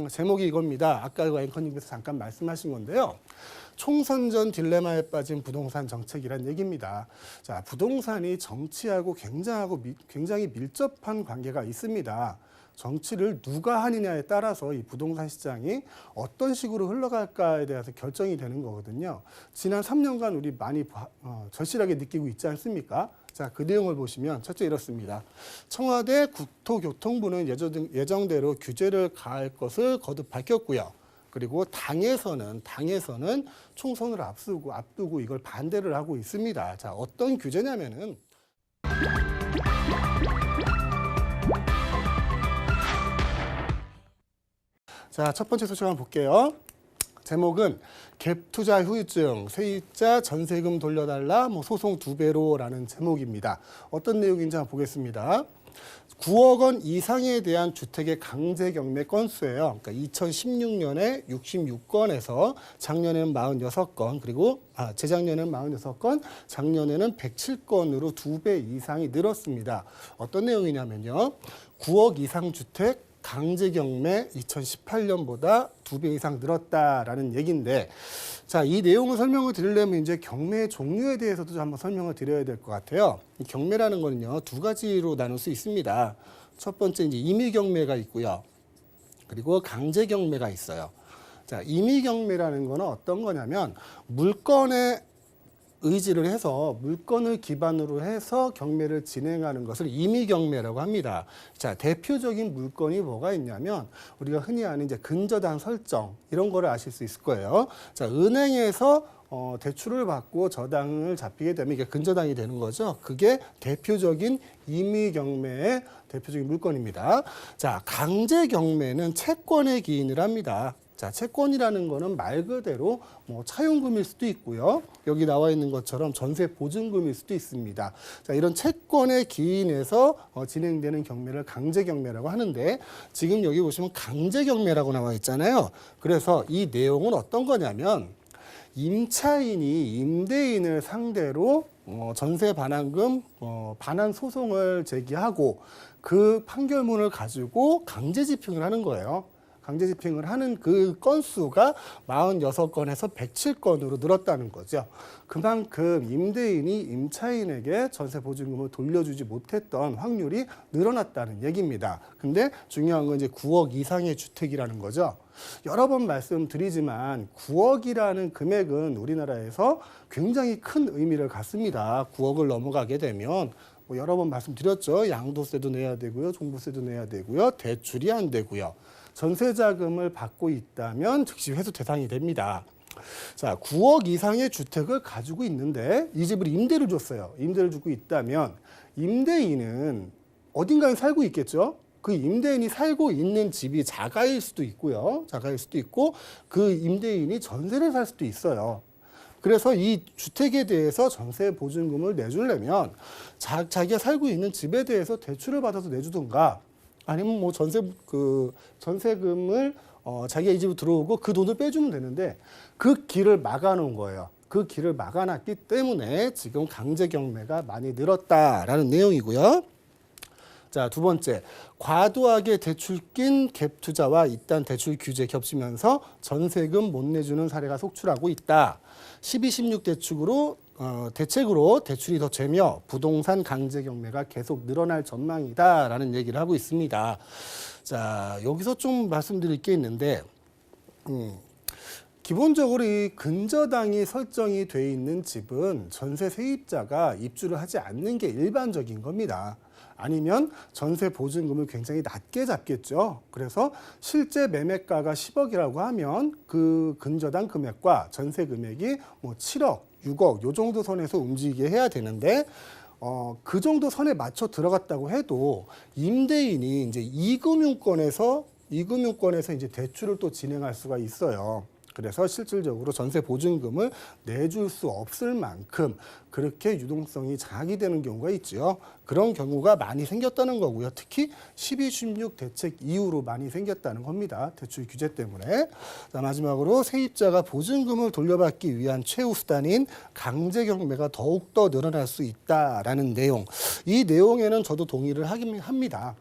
제목이 이겁니다. 아까 앵커님께서 잠깐 말씀하신 건데요. 총선 전 딜레마에 빠진 부동산 정책이란 얘기입니다. 자, 부동산이 정치하고 굉장히 밀접한 관계가 있습니다. 정치를 누가 하느냐에 따라서 이 부동산 시장이 어떤 식으로 흘러갈까에 대해서 결정이 되는 거거든요. 지난 3년간 우리 많이 절실하게 느끼고 있지 않습니까? 자, 그 내용을 보시면 첫째 이렇습니다. 청와대 국토교통부는 예정대로 규제를 가할 것을 거듭 밝혔고요. 그리고 당에서는 총선을 앞두고 이걸 반대를 하고 있습니다. 자, 어떤 규제냐면은 자, 첫 번째 소식 한번 볼게요. 제목은 갭 투자 후유증, 세입자 전세금 돌려달라, 소송 2배로라는 제목입니다. 어떤 내용인지 한번 보겠습니다. 9억 원 이상에 대한 주택의 강제 경매 건수예요. 그러니까 2016년에 66건에서 작년에는 46건, 그리고 재작년에는 46건, 작년에는 107건으로 2배 이상이 늘었습니다. 어떤 내용이냐면요. 9억 이상 주택 강제 경매 2018년보다 2배 이상 늘었다라는 얘기인데, 자, 이 내용을 설명을 드리려면 이제 경매 종류에 대해서도 한번 설명을 드려야 될 것 같아요. 이 경매라는 거는요, 두 가지로 나눌 수 있습니다. 첫 번째 이제 임의 경매가 있고요. 그리고 강제 경매가 있어요. 자, 임의 경매라는 거는 어떤 거냐면 물건에 의지를 해서 물건을 기반으로 해서 경매를 진행하는 것을 임의 경매라고 합니다. 자, 대표적인 물건이 뭐가 있냐면 우리가 흔히 아는 이제 근저당 설정 이런 거를 아실 수 있을 거예요. 자, 은행에서 대출을 받고 저당을 잡히게 되면 이게 근저당이 되는 거죠. 그게 대표적인 임의 경매의 대표적인 물건입니다. 자, 강제 경매는 채권에 기인을 합니다. 자, 채권이라는 거는 말 그대로 차용금일 수도 있고요. 여기 나와 있는 것처럼 전세 보증금일 수도 있습니다. 자, 이런 채권에 기인해서 진행되는 경매를 강제 경매라고 하는데, 지금 여기 보시면 강제 경매라고 나와 있잖아요. 그래서 이 내용은 어떤 거냐면 임차인이 임대인을 상대로 전세 반환금 반환 소송을 제기하고 그 판결문을 가지고 강제 집행을 하는 거예요. 강제 집행을 하는 그 건수가 46건에서 107건으로 늘었다는 거죠. 그만큼 임대인이 임차인에게 전세 보증금을 돌려주지 못했던 확률이 늘어났다는 얘기입니다. 근데 중요한 건 이제 9억 이상의 주택이라는 거죠. 여러 번 말씀드리지만 9억이라는 금액은 우리나라에서 굉장히 큰 의미를 갖습니다. 9억을 넘어가게 되면 여러 번 말씀드렸죠. 양도세도 내야 되고요. 종부세도 내야 되고요. 대출이 안 되고요. 전세자금을 받고 있다면 즉시 회수 대상이 됩니다. 자, 9억 이상의 주택을 가지고 있는데 이 집을 임대를 줬어요. 임대를 주고 있다면 임대인은 어딘가에 살고 있겠죠. 그 임대인이 살고 있는 집이 자가일 수도 있고요. 자가일 수도 있고 그 임대인이 전세를 살 수도 있어요. 그래서 이 주택에 대해서 전세 보증금을 내주려면 자기가 살고 있는 집에 대해서 대출을 받아서 내주든가, 아니면 전세금을 자기가 이 집으로 들어오고 그 돈을 빼주면 되는데 그 길을 막아놓은 거예요. 그 길을 막아놨기 때문에 지금 강제 경매가 많이 늘었다라는 내용이고요. 자, 두 번째, 과도하게 대출 낀 갭 투자와 이딴 대출 규제 겹치면서 전세금 못 내주는 사례가 속출하고 있다. 12, 16 대책으로 대출이 더 재며 부동산 강제 경매가 계속 늘어날 전망이다라는 얘기를 하고 있습니다. 자, 여기서 좀 말씀드릴 게 있는데, 기본적으로 이 근저당이 설정이 돼 있는 집은 전세 세입자가 입주를 하지 않는 게 일반적인 겁니다. 아니면 전세 보증금을 굉장히 낮게 잡겠죠. 그래서 실제 매매가가 10억이라고 하면 그 근저당 금액과 전세 금액이 7억, 6억 요 정도 선에서 움직이게 해야 되는데, 그 정도 선에 맞춰 들어갔다고 해도 임대인이 이제 이금융권에서 이제 대출을 또 진행할 수가 있어요. 그래서 실질적으로 전세 보증금을 내줄 수 없을 만큼 그렇게 유동성이 장악이 되는 경우가 있죠. 그런 경우가 많이 생겼다는 거고요. 특히 12, 16 대책 이후로 많이 생겼다는 겁니다. 대출 규제 때문에. 자, 마지막으로 세입자가 보증금을 돌려받기 위한 최후 수단인 강제 경매가 더욱더 늘어날 수 있다라는 내용. 이 내용에는 저도 동의를 하긴 합니다.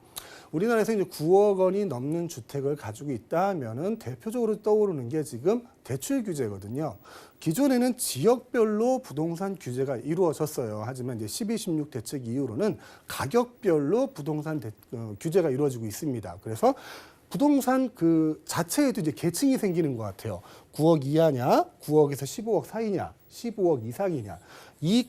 우리나라에서 이제 9억 원이 넘는 주택을 가지고 있다 하면은 대표적으로 떠오르는 게 지금 대출 규제거든요. 기존에는 지역별로 부동산 규제가 이루어졌어요. 하지만 이제 12.16 대책 이후로는 가격별로 부동산 규제가 이루어지고 있습니다. 그래서 부동산 그 자체에도 이제 계층이 생기는 것 같아요. 9억 이하냐, 9억에서 15억 사이냐, 15억 이상이냐. 이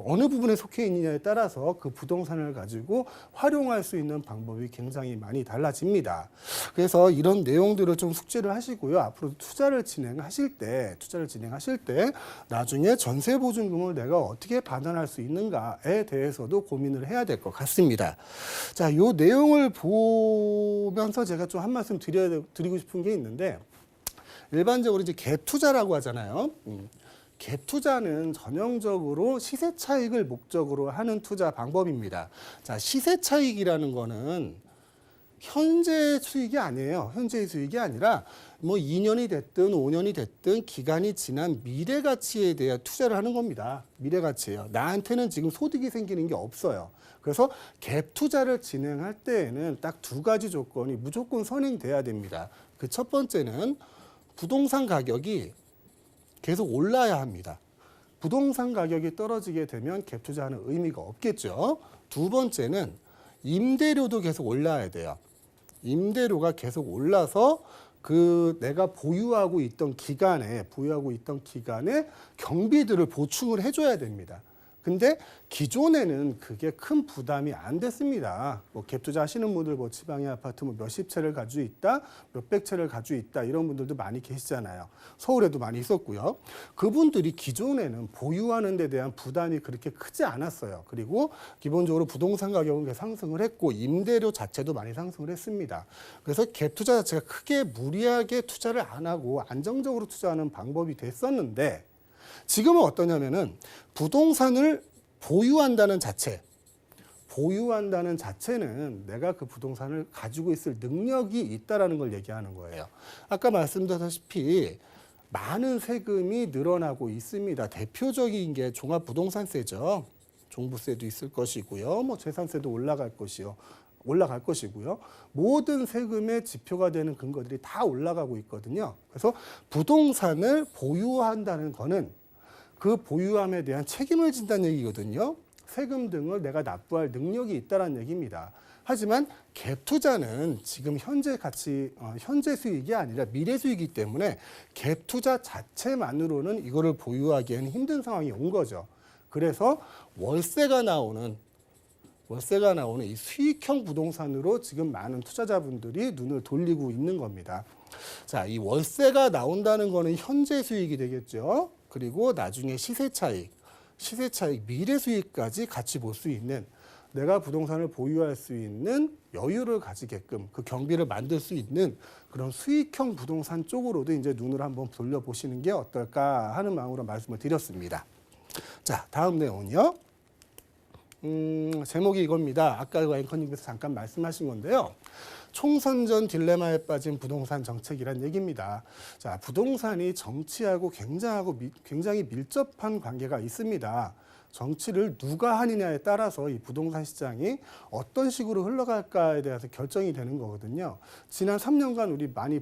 어느 부분에 속해 있느냐에 따라서 그 부동산을 가지고 활용할 수 있는 방법이 굉장히 많이 달라집니다. 그래서 이런 내용들을 좀 숙지를 하시고요. 앞으로 투자를 진행하실 때 나중에 전세 보증금을 내가 어떻게 반환할 수 있는가에 대해서도 고민을 해야 될 것 같습니다. 자, 요 내용을 보면서 제가 좀 한 말씀 드리고 싶은 게 있는데, 일반적으로 이제 갭 투자라고 하잖아요. 갭 투자는 전형적으로 시세 차익을 목적으로 하는 투자 방법입니다. 자, 시세 차익이라는 거는 현재 수익이 아니에요. 현재의 수익이 아니라 뭐 2년이 됐든 5년이 됐든 기간이 지난 미래 가치에 대한 투자를 하는 겁니다. 미래 가치예요. 나한테는 지금 소득이 생기는 게 없어요. 그래서 갭 투자를 진행할 때에는 딱 두 가지 조건이 무조건 선행돼야 됩니다. 그 첫 번째는 부동산 가격이 계속 올라야 합니다. 부동산 가격이 떨어지게 되면 갭 투자하는 의미가 없겠죠. 두 번째는 임대료도 계속 올라야 돼요. 임대료가 계속 올라서 그 내가 보유하고 있던 기간에 경비들을 보충을 해줘야 됩니다. 근데 기존에는 그게 큰 부담이 안 됐습니다. 뭐 갭 투자 하시는 분들 뭐 지방의 아파트 뭐 몇십 채를 가지고 있다, 몇백 채를 가지고 있다 이런 분들도 많이 계시잖아요. 서울에도 많이 있었고요. 그분들이 기존에는 보유하는 데 대한 부담이 그렇게 크지 않았어요. 그리고 기본적으로 부동산 가격은 상승을 했고 임대료 자체도 많이 상승을 했습니다. 그래서 갭 투자 자체가 크게 무리하게 투자를 안 하고 안정적으로 투자하는 방법이 됐었는데, 지금은 어떠냐면은 부동산을 보유한다는 자체는 내가 그 부동산을 가지고 있을 능력이 있다라는 걸 얘기하는 거예요. 아까 말씀드렸다시피 많은 세금이 늘어나고 있습니다. 대표적인 게 종합부동산세죠. 종부세도 있을 것이고요. 뭐 재산세도 올라갈 것이고요. 모든 세금의 지표가 되는 근거들이 다 올라가고 있거든요. 그래서 부동산을 보유한다는 거는 그 보유함에 대한 책임을 진다는 얘기거든요. 세금 등을 내가 납부할 능력이 있다는 얘기입니다. 하지만 갭 투자는 지금 현재 수익이 아니라 미래 수익이기 때문에 갭 투자 자체만으로는 이거를 보유하기에는 힘든 상황이 온 거죠. 그래서 월세가 나오는 이 수익형 부동산으로 지금 많은 투자자분들이 눈을 돌리고 있는 겁니다. 자, 이 월세가 나온다는 거는 현재 수익이 되겠죠. 그리고 나중에 시세 차익, 미래 수익까지 같이 볼 수 있는, 내가 부동산을 보유할 수 있는 여유를 가지게끔 그 경비를 만들 수 있는 그런 수익형 부동산 쪽으로도 이제 눈을 한번 돌려보시는 게 어떨까 하는 마음으로 말씀을 드렸습니다. 자, 다음 내용은요. 제목이 이겁니다. 아까 앵커님께서 잠깐 말씀하신 건데요. 총선 전 딜레마에 빠진 부동산 정책이란 얘기입니다. 자, 부동산이 정치하고 굉장히 밀접한 관계가 있습니다. 정치를 누가 하느냐에 따라서 이 부동산 시장이 어떤 식으로 흘러갈까에 대해서 결정이 되는 거거든요. 지난 3년간 우리 많이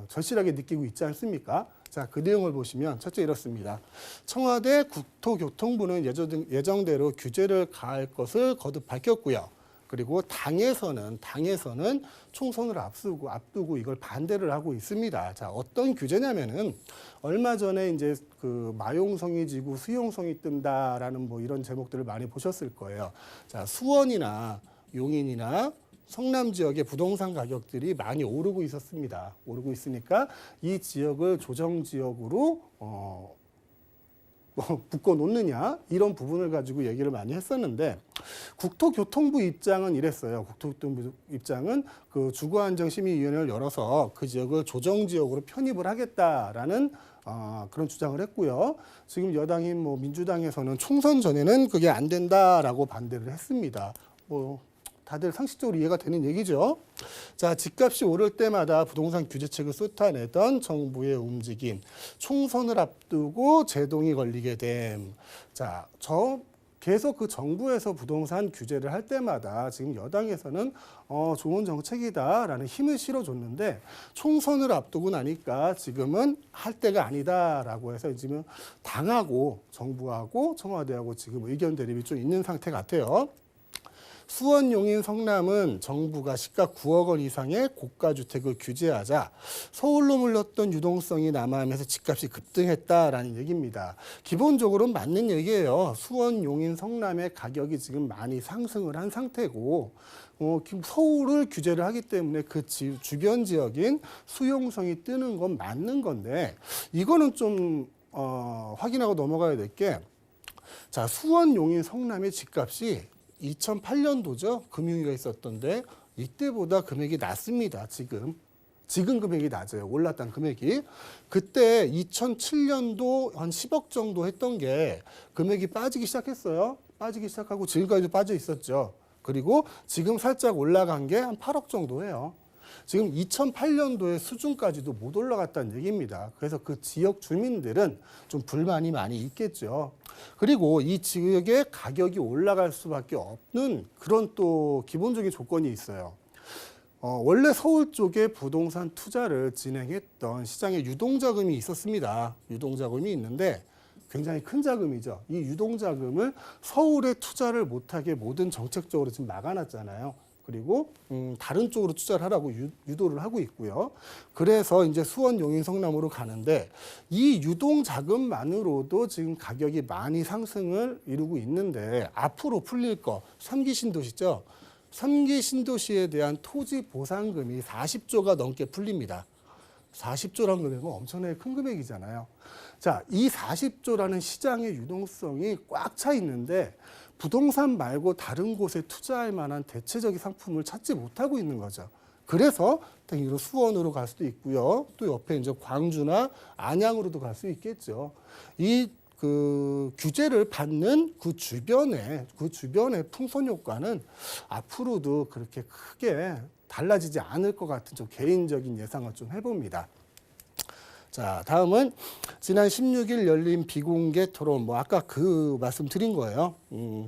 절실하게 느끼고 있지 않습니까? 자, 그 내용을 보시면 첫째 이렇습니다. 청와대 국토교통부는 예정대로 규제를 가할 것을 거듭 밝혔고요. 그리고 당에서는 총선을 앞두고 이걸 반대를 하고 있습니다. 자, 어떤 규제냐면은 얼마 전에 이제 그 마용성이 지고 수용성이 뜬다라는 뭐 이런 제목들을 많이 보셨을 거예요. 자, 수원이나 용인이나 성남 지역의 부동산 가격들이 많이 오르고 있었습니다. 오르고 있으니까 이 지역을 조정 지역으로 묶어 놓느냐 이런 부분을 가지고 얘기를 많이 했었는데, 국토교통부 입장은 이랬어요. 국토교통부 입장은 그 주거안정심의위원회를 열어서 그 지역을 조정지역으로 편입을 하겠다라는 그런 주장을 했고요. 지금 여당인 뭐 민주당에서는 총선 전에는 그게 안 된다라고 반대를 했습니다. 뭐 다들 상식적으로 이해가 되는 얘기죠. 자, 집값이 오를 때마다 부동산 규제책을 쏟아내던 정부의 움직임, 총선을 앞두고 제동이 걸리게 됨. 자, 계속 그 정부에서 부동산 규제를 할 때마다 지금 여당에서는 좋은 정책이다라는 힘을 실어줬는데 총선을 앞두고 나니까 지금은 할 때가 아니다라고 해서 지금 당하고 정부하고 청와대하고 지금 의견 대립이 좀 있는 상태 같아요. 수원, 용인, 성남은 정부가 시가 9억 원 이상의 고가주택을 규제하자 서울로 몰렸던 유동성이 남하하면서 집값이 급등했다라는 얘기입니다. 기본적으로는 맞는 얘기예요. 수원, 용인, 성남의 가격이 지금 많이 상승을 한 상태고 서울을 규제를 하기 때문에 그 주변 지역인 수용성이 뜨는 건 맞는 건데 이거는 좀 확인하고 넘어가야 될 게 자, 수원, 용인, 성남의 집값이 2008년도죠. 금융위기가 있었던데 이때보다 금액이 낮습니다. 지금 금액이 낮아요. 올랐던 금액이. 그때 2007년도 한 10억 정도 했던 게 금액이 빠지기 시작했어요. 빠지기 시작하고 지금까지도 빠져 있었죠. 그리고 지금 살짝 올라간 게 한 8억 정도 해요. 지금 2008년도의 수준까지도 못 올라갔다는 얘기입니다. 그래서 그 지역 주민들은 좀 불만이 많이 있겠죠. 그리고 이 지역의 가격이 올라갈 수밖에 없는 그런 또 기본적인 조건이 있어요. 원래 서울 쪽에 부동산 투자를 진행했던 시장에 유동자금이 있었습니다. 유동자금이 있는데 굉장히 큰 자금이죠. 이 유동자금을 서울에 투자를 못하게 모든 정책적으로 지금 막아놨잖아요. 그리고 다른 쪽으로 투자를 하라고 유도를 하고 있고요. 그래서 이제 수원, 용인, 성남으로 가는데 이 유동 자금만으로도 지금 가격이 많이 상승을 이루고 있는데 앞으로 풀릴 거 3기 신도시죠. 3기 신도시에 대한 토지 보상금이 40조가 넘게 풀립니다. 40조라는 금액은 엄청나게 큰 금액이잖아요. 자, 이 40조라는 시장의 유동성이 꽉 차 있는데 부동산 말고 다른 곳에 투자할 만한 대체적인 상품을 찾지 못하고 있는 거죠. 그래서 당연히 수원으로 갈 수도 있고요. 또 옆에 이제 광주나 안양으로도 갈 수 있겠죠. 이 규제를 받는 그 주변의 풍선 효과는 앞으로도 그렇게 크게 달라지지 않을 것 같은 좀 개인적인 예상을 좀 해봅니다. 자, 다음은 지난 16일 열린 비공개 토론, 아까 그 말씀 드린 거예요.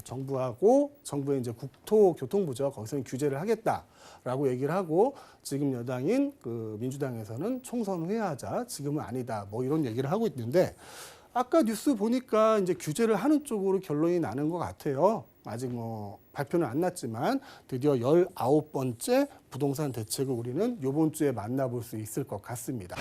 정부의 이제 국토교통부죠. 거기서는 규제를 하겠다라고 얘기를 하고 지금 여당인 그 민주당에서는 총선 후에 하자. 지금은 아니다. 이런 얘기를 하고 있는데 아까 뉴스 보니까 이제 규제를 하는 쪽으로 결론이 나는 것 같아요. 아직 발표는 안 났지만 드디어 19번째 부동산 대책을 우리는 이번 주에 만나볼 수 있을 것 같습니다.